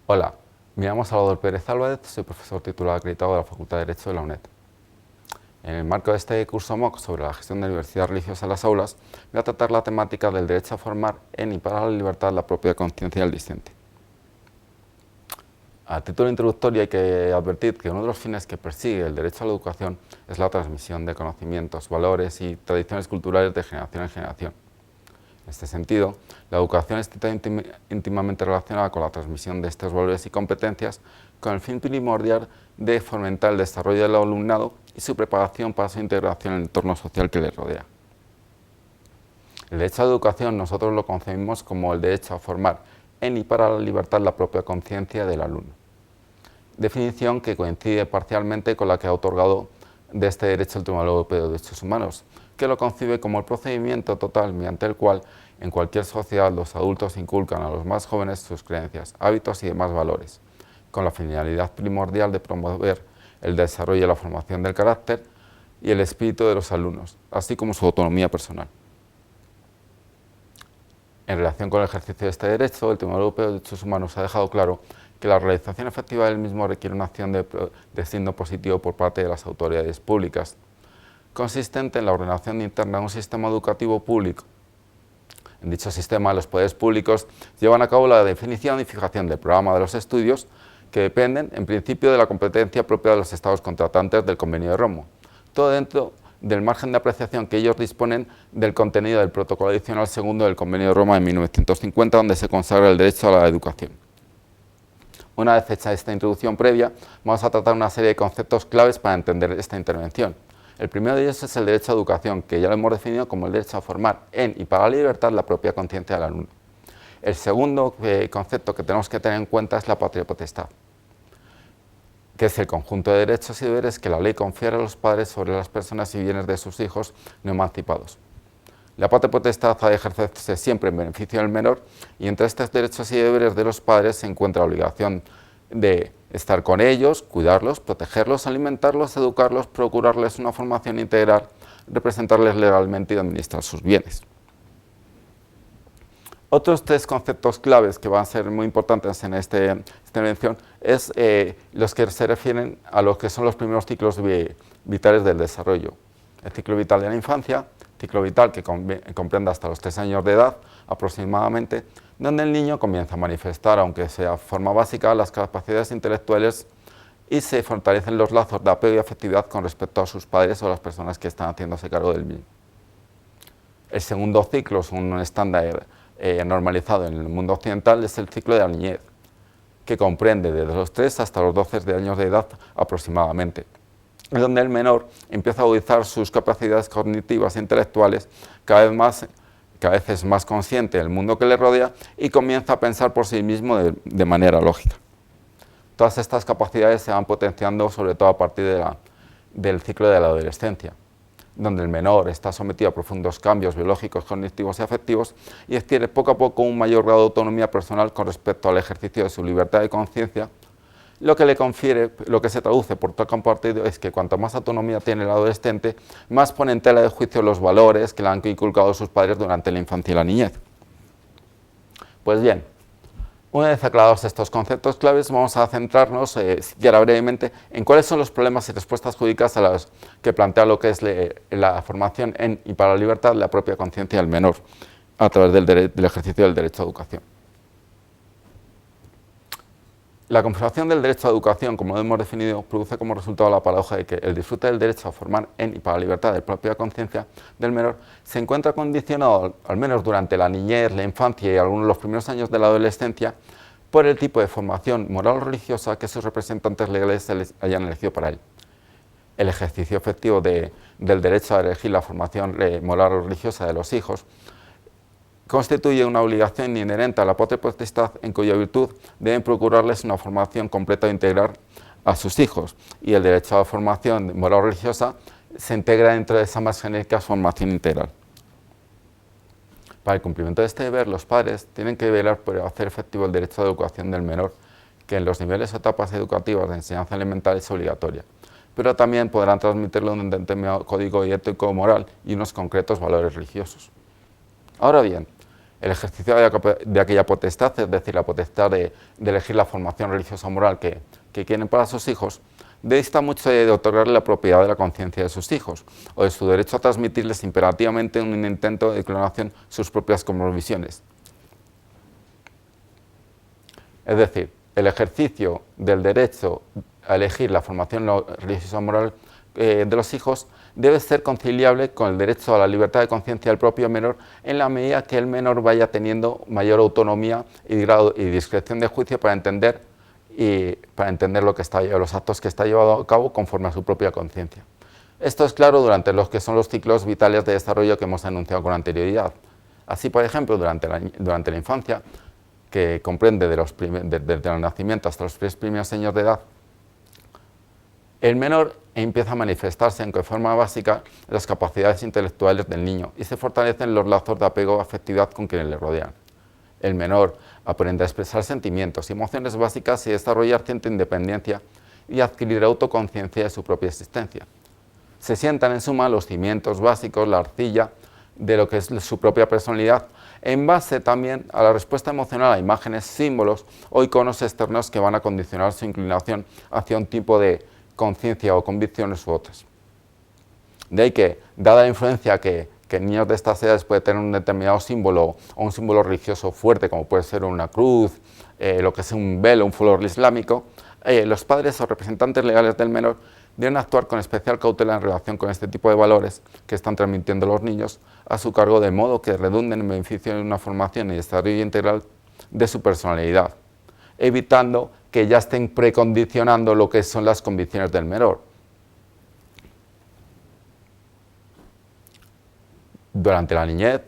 Hola, me llamo Salvador Pérez Álvarez, soy profesor titular acreditado de la Facultad de Derecho de la UNED. En el marco de este curso MOOC sobre la gestión de la diversidad religiosa en las aulas, voy a tratar la temática del derecho a formar en y para la libertad la propia conciencia del disidente. A título introductorio hay que advertir que uno de los fines que persigue el derecho a la educación es la transmisión de conocimientos, valores y tradiciones culturales de generación en generación. En este sentido, la educación está íntimamente relacionada con la transmisión de estos valores y competencias con el fin primordial de fomentar el desarrollo del alumnado y su preparación para su integración en el entorno social que les rodea. El derecho a la educación nosotros lo concebimos como el derecho a formar en y para la libertad la propia conciencia del alumno. Definición que coincide parcialmente con la que ha otorgado de este derecho el Tribunal Europeo de Derechos Humanos, que lo concibe como el procedimiento total mediante el cual en cualquier sociedad los adultos inculcan a los más jóvenes sus creencias, hábitos y demás valores, con la finalidad primordial de promover el desarrollo y la formación del carácter y el espíritu de los alumnos, así como su autonomía personal. En relación con el ejercicio de este derecho, el Tribunal Europeo de Derechos Humanos ha dejado claro que la realización efectiva del mismo requiere una acción de signo positivo por parte de las autoridades públicas, consistente en la ordenación interna de un sistema educativo público. En dicho sistema, los poderes públicos llevan a cabo la definición y fijación del programa de los estudios que dependen, en principio, de la competencia propia de los estados contratantes del Convenio de Roma, todo dentro del margen de apreciación que ellos disponen del contenido del Protocolo Adicional segundo del Convenio de Roma de 1950, donde se consagra el derecho a la educación. Una vez hecha esta introducción previa, vamos a tratar una serie de conceptos claves para entender esta intervención. El primero de ellos es el derecho a educación, que ya lo hemos definido como el derecho a formar en y para la libertad la propia conciencia del alumno. El segundo concepto que tenemos que tener en cuenta es la patria potestad, que es el conjunto de derechos y deberes que la ley confiere a los padres sobre las personas y bienes de sus hijos no emancipados. La patria potestad ha de ejercerse siempre en beneficio del menor y entre estos derechos y deberes de los padres se encuentra la obligación de estar con ellos, cuidarlos, protegerlos, alimentarlos, educarlos, procurarles una formación integral, representarles legalmente y administrar sus bienes. Otros tres conceptos claves que van a ser muy importantes en esta intervención es los que se refieren a lo que son los primeros ciclos vitales del desarrollo. El ciclo vital de la infancia, ciclo vital que comprende hasta los 3 años de edad aproximadamente, donde el niño comienza a manifestar, aunque sea de forma básica, las capacidades intelectuales y se fortalecen los lazos de apego y afectividad con respecto a sus padres o las personas que están haciéndose cargo del mismo. El segundo ciclo es un estándar normalizado en el mundo occidental, es el ciclo de la niñez, que comprende desde los 3 hasta los 12 años de edad aproximadamente, donde el menor empieza a agudizar sus capacidades cognitivas e intelectuales cada vez es más consciente del mundo que le rodea y comienza a pensar por sí mismo de manera lógica. Todas estas capacidades se van potenciando sobre todo a partir del ciclo de la adolescencia, donde el menor está sometido a profundos cambios biológicos, cognitivos y afectivos y adquiere poco a poco un mayor grado de autonomía personal con respecto al ejercicio de su libertad de conciencia, lo que le confiere, lo que se traduce por todo compartido es que cuanto más autonomía tiene el adolescente, más pone en tela de juicio los valores que le han inculcado sus padres durante la infancia y la niñez. Pues bien, una vez aclarados estos conceptos claves, vamos a centrarnos, siquiera brevemente, en cuáles son los problemas y respuestas jurídicas a los que plantea lo que es la formación en y para la libertad, la propia conciencia del menor, a través del ejercicio del derecho a educación. La configuración del derecho a educación, como lo hemos definido, produce como resultado la paradoja de que el disfrute del derecho a formar en y para la libertad de propia conciencia del menor se encuentra condicionado, al menos durante la niñez, la infancia y algunos de los primeros años de la adolescencia, por el tipo de formación moral o religiosa que sus representantes legales hayan elegido para él. El ejercicio efectivo del derecho a elegir la formación moral o religiosa de los hijos constituye una obligación inherente a la patria potestad en cuya virtud deben procurarles una formación completa e integral a sus hijos, y el derecho a la formación moral o religiosa se integra dentro de esa más genérica formación integral. Para el cumplimiento de este deber, los padres tienen que velar por hacer efectivo el derecho a la educación del menor, que en los niveles o etapas educativas de enseñanza elemental es obligatoria, pero también podrán transmitirle un determinado código ético-moral y unos concretos valores religiosos. Ahora bien, el ejercicio de aquella potestad, es decir, la potestad de elegir la formación religiosa o moral que quieren para sus hijos, dista mucho de otorgarle la propiedad de la conciencia de sus hijos o de su derecho a transmitirles imperativamente en un intento de clonación sus propias cosmovisiones. Es decir, el ejercicio del derecho a elegir la formación religiosa o moral de los hijos debe ser conciliable con el derecho a la libertad de conciencia del propio menor en la medida que el menor vaya teniendo mayor autonomía y discreción de juicio para entender los actos que está llevando a cabo conforme a su propia conciencia. Esto es claro durante los que son los ciclos vitales de desarrollo que hemos enunciado con anterioridad. Así, por ejemplo, durante la infancia, que comprende desde el nacimiento hasta los 3 primeros años de edad, el menor empieza a manifestarse en forma básica las capacidades intelectuales del niño y se fortalecen los lazos de apego o afectividad con quienes le rodean. El menor aprende a expresar sentimientos y emociones básicas y desarrollar cierta independencia y adquirir autoconciencia de su propia existencia. Se sientan en suma los cimientos básicos, la arcilla de lo que es su propia personalidad, en base también a la respuesta emocional a imágenes, símbolos o iconos externos que van a condicionar su inclinación hacia un tipo de conciencia o convicciones u otras. De ahí que, dada la influencia que niños de estas edades puede tener un determinado símbolo o un símbolo religioso fuerte, como puede ser una cruz, lo que es un velo, un fulor islámico, los padres o representantes legales del menor deben actuar con especial cautela en relación con este tipo de valores que están transmitiendo los niños a su cargo, de modo que redunden en beneficio de una formación y desarrollo integral de su personalidad, evitando que ya estén precondicionando lo que son las convicciones del menor. Durante la niñez,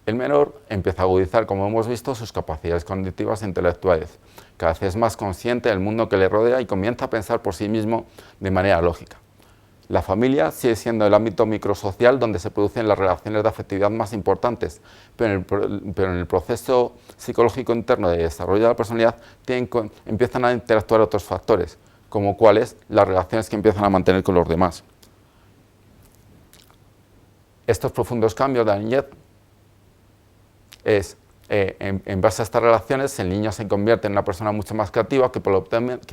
el menor empieza a agudizar, como hemos visto, sus capacidades cognitivas e intelectuales. Cada vez es más consciente del mundo que le rodea y comienza a pensar por sí mismo de manera lógica. La familia sigue siendo el ámbito microsocial donde se producen las relaciones de afectividad más importantes, pero en el proceso psicológico interno de desarrollo de la personalidad empiezan a interactuar otros factores, como cuáles las relaciones que empiezan a mantener con los demás. Estos profundos cambios de la niñez en base a estas relaciones, el niño se convierte en una persona mucho más creativa que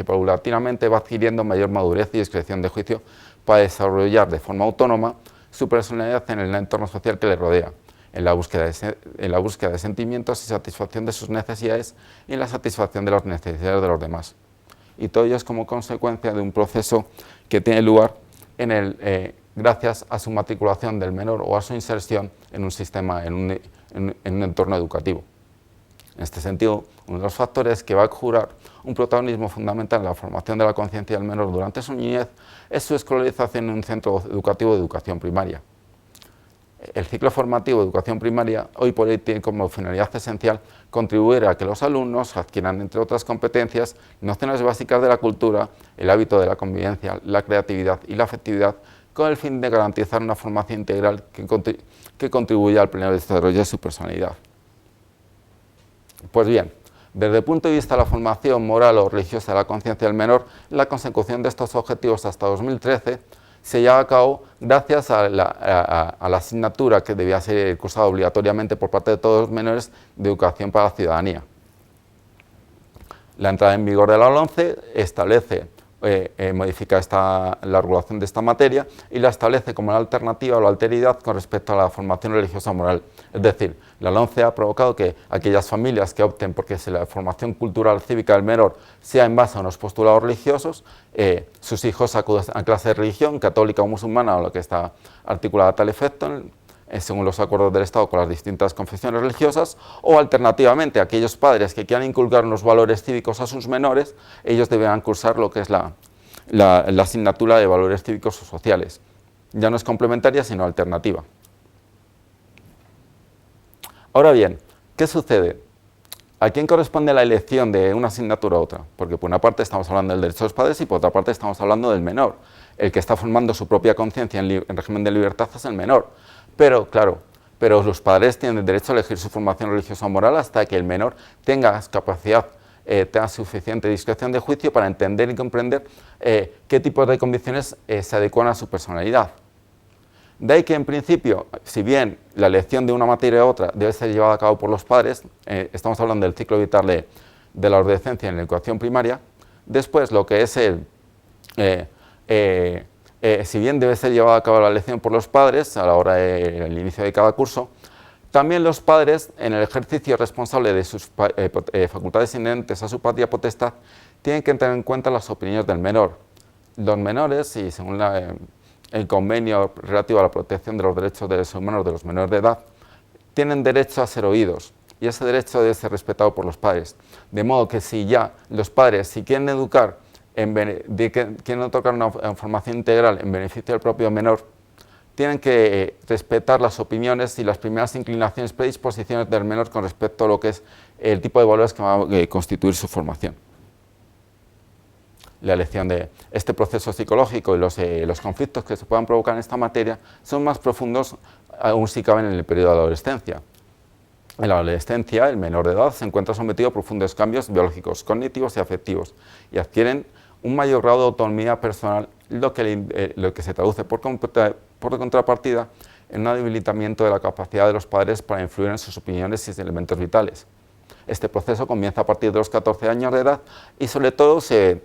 paulatinamente va adquiriendo mayor madurez y discreción de juicio para desarrollar de forma autónoma su personalidad en el entorno social que le rodea, en la búsqueda de sentimientos y satisfacción de sus necesidades y en la satisfacción de las necesidades de los demás. Y todo ello es como consecuencia de un proceso que tiene lugar gracias a su matriculación del menor o a su inserción en un sistema, en un entorno educativo. En este sentido, uno de los factores que va a jurar un protagonismo fundamental en la formación de la conciencia del menor durante su niñez es su escolarización en un centro educativo de educación primaria. El ciclo formativo de educación primaria hoy por hoy tiene como finalidad esencial contribuir a que los alumnos adquieran, entre otras competencias, nociones básicas de la cultura, el hábito de la convivencia, la creatividad y la afectividad, con el fin de garantizar una formación integral que contribuya al pleno desarrollo de su personalidad. Pues bien, desde el punto de vista de la formación moral o religiosa de la conciencia del menor, la consecución de estos objetivos hasta 2013 se lleva a cabo gracias a la asignatura que debía ser cursada obligatoriamente por parte de todos los menores de educación para la ciudadanía. La entrada en vigor de la LOMCE establece modifica la regulación de esta materia y la establece como la alternativa o la alteridad con respecto a la formación religiosa moral. Es decir, la LOMCE ha provocado que aquellas familias que opten porque la formación cultural cívica del menor sea en base a unos postulados religiosos, sus hijos acudan a clase de religión, católica o musulmana, o lo que está articulada a tal efecto, según los acuerdos del Estado con las distintas confesiones religiosas, o alternativamente aquellos padres que quieran inculcar unos valores cívicos a sus menores, ellos deberán cursar lo que es la asignatura de valores cívicos o sociales. Ya no es complementaria, sino alternativa. Ahora bien, ¿qué sucede? ¿A quién corresponde la elección de una asignatura u otra? Porque por una parte estamos hablando del derecho de los padres y por otra parte estamos hablando del menor. El que está formando su propia conciencia en régimen de libertad es el menor. Pero, claro, los padres tienen el derecho a elegir su formación religiosa o moral hasta que el menor tenga capacidad tenga suficiente discreción de juicio para entender y comprender qué tipos de convicciones se adecuan a su personalidad. De ahí que, en principio, si bien la elección de una materia u otra debe ser llevada a cabo por los padres, estamos hablando del ciclo vital de la adolescencia en la educación primaria, después lo que es si bien debe ser llevada a cabo la elección por los padres a la hora del inicio de cada curso, también los padres, en el ejercicio responsable de sus facultades inherentes a su patria potestad, tienen que tener en cuenta las opiniones del menor. Los menores, y según el convenio relativo a la protección de los derechos de los humanos de los menores de edad, tienen derecho a ser oídos, y ese derecho debe ser respetado por los padres. De modo que si ya los padres, si quieren educar, quieren otorgar una formación integral en beneficio del propio menor, tienen que respetar las opiniones y las primeras inclinaciones, predisposiciones del menor con respecto a lo que es el tipo de valores que va a constituir su formación. La elección de este proceso psicológico y los conflictos que se puedan provocar en esta materia son más profundos aún si caben en el periodo de la adolescencia. En la adolescencia, el menor de edad se encuentra sometido a profundos cambios biológicos, cognitivos y afectivos y adquieren un mayor grado de autonomía personal, lo que se traduce por contrapartida en un debilitamiento de la capacidad de los padres para influir en sus opiniones y elementos vitales. Este proceso comienza a partir de los 14 años de edad y sobre todo se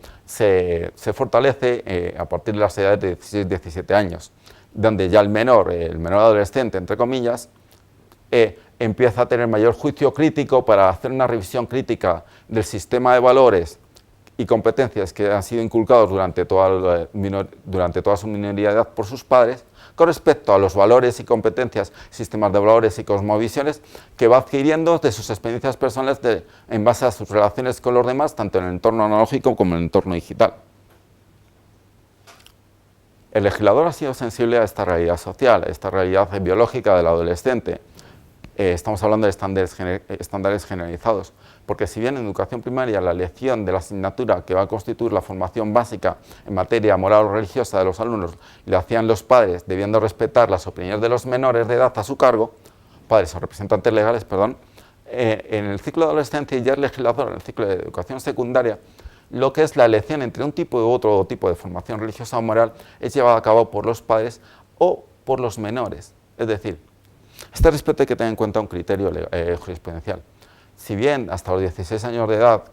fortalece a partir de las edades de 16-17 años, donde ya el menor adolescente, entre comillas, empieza a tener mayor juicio crítico para hacer una revisión crítica del sistema de valores y competencias que han sido inculcados durante toda su minoría de edad por sus padres, con respecto a los valores y competencias, sistemas de valores y cosmovisiones que va adquiriendo de sus experiencias personales en base a sus relaciones con los demás, tanto en el entorno analógico como en el entorno digital. El legislador ha sido sensible a esta realidad social, a esta realidad biológica del adolescente. Estamos hablando de estándares generalizados, porque si bien en educación primaria la elección de la asignatura que va a constituir la formación básica en materia moral o religiosa de los alumnos le hacían los padres, debiendo respetar las opiniones de los menores de edad a su cargo, padres o representantes legales, perdón, en el ciclo de adolescencia y ya el legislador en el ciclo de educación secundaria, lo que es la elección entre un tipo u otro tipo de formación religiosa o moral es llevada a cabo por los padres o por los menores, es decir, a este respecto hay que tener en cuenta un criterio jurisprudencial. Si bien hasta los 16 años de edad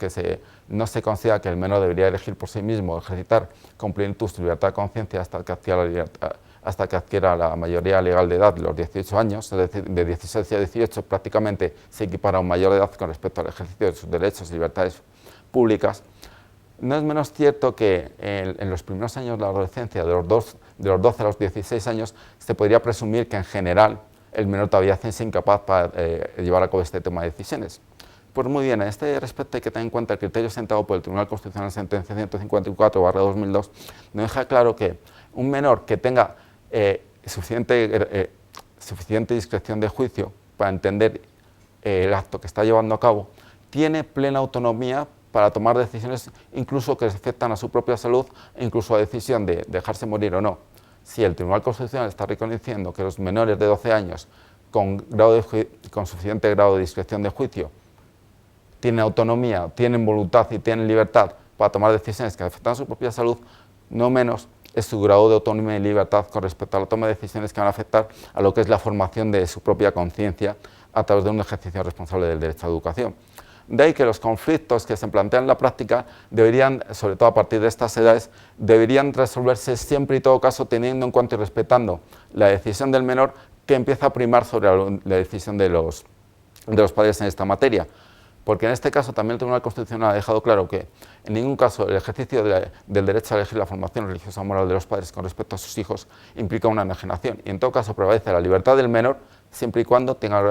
no se considera que el menor debería elegir por sí mismo, ejercitar con plenitud su libertad de conciencia hasta que adquiera la mayoría legal de edad de los 18 años, es decir, de 16 a 18 prácticamente se equipara a un mayor de edad con respecto al ejercicio de sus derechos y libertades públicas, no es menos cierto que en los primeros años de la adolescencia, de los 12 a los 16 años, se podría presumir que en general el menor todavía es incapaz para llevar a cabo este tema de decisiones. Pues muy bien, a este respecto hay que tener en cuenta el criterio sentado por el Tribunal Constitucional en sentencia 154/2002, nos deja claro que un menor que tenga suficiente discreción de juicio para entender el acto que está llevando a cabo, tiene plena autonomía para tomar decisiones incluso que afectan a su propia salud e incluso a la decisión de dejarse morir o no. Si el Tribunal Constitucional está reconociendo que los menores de 12 años con suficiente grado de discreción de juicio tienen autonomía, tienen voluntad y tienen libertad para tomar decisiones que afectan a su propia salud, no menos es su grado de autonomía y libertad con respecto a la toma de decisiones que van a afectar a lo que es la formación de su propia conciencia a través de un ejercicio responsable del derecho a la educación. De ahí que los conflictos que se plantean en la práctica deberían, sobre todo a partir de estas edades, deberían resolverse siempre y todo caso teniendo en cuenta y respetando la decisión del menor que empieza a primar sobre la decisión de los padres en esta materia. Porque en este caso también el Tribunal Constitucional ha dejado claro que en ningún caso el ejercicio del derecho a elegir la formación religiosa o moral de los padres con respecto a sus hijos implica una enajenación y en todo caso prevalece la libertad del menor siempre y cuando tenga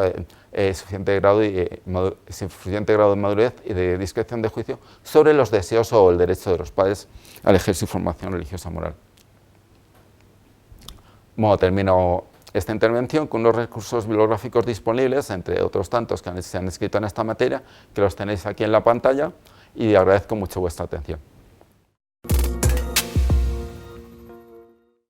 suficiente grado de madurez y de discreción de juicio sobre los deseos o el derecho de los padres a elegir su formación religiosa o moral. Bueno, termino esta intervención con unos recursos bibliográficos disponibles, entre otros tantos que se han escrito en esta materia, que los tenéis aquí en la pantalla y agradezco mucho vuestra atención.